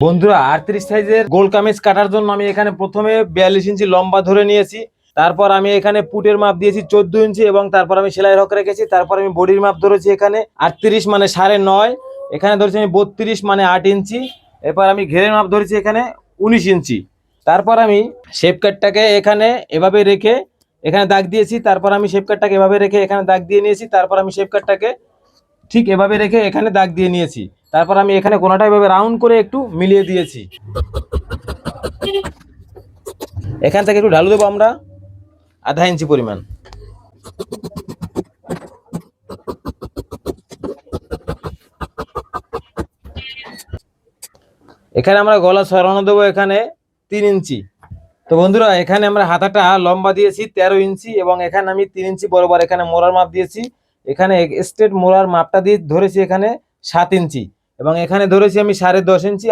বন্ধুরা 38 সাইজের গোল কামিজ কাটার জন্য আমি এখানে প্রথমে 42 ইঞ্চি লম্বা ধরে নিয়েছি। তারপর আমি এখানে পুটের মাপ দিয়েছি 14 ইঞ্চি এবং তারপর আমি সেলাই রক রেখেছি। তারপর আমি বডির মাপ ধরেছি এখানে 38 মানে 9.5, এখানে ধরেছি আমি 32 মানে 8 ইঞ্চি। এরপর আমি ঘেরের মাপ ধরেছি এখানে 19 ইঞ্চি। তারপর আমি শেপ কাটটাকে এখানে এভাবে রেখে এখানে দাগ দিয়েছি। তারপর আমি শেপ কাটটাকে এভাবে রেখে এখানে দাগ দিয়ে নিয়েছি। তারপর আমি শেপ কাটটাকে ঠিক এভাবে রেখে এখানে দাগ দিয়ে নিয়েছি। তারপর আমি এখানে কোনাটা এভাবে রাউন্ড করে একটু মিলিয়ে দিয়েছি। এখান থেকে একটু ঢালু দেবো আমরা আধা ইঞ্চি পরিমাণ। এখানে আমরা গলা সরানো দেবো এখানে 3 ইঞ্চি। তো বন্ধুরা এখানে আমরা হাতাটা লম্বা দিয়েছি 13 ইঞ্চি এবং এখানে আমি 3 ইঞ্চি বরাবর এখানে মোড়ার মাপ দিয়েছি। এখানে স্ট্রেট মোড়ার মাপটা দিয়ে ধরেছি এখানে 7 ইঞ্চি এবং এখানে ধরেছি আমি 10.5 ইঞ্চি।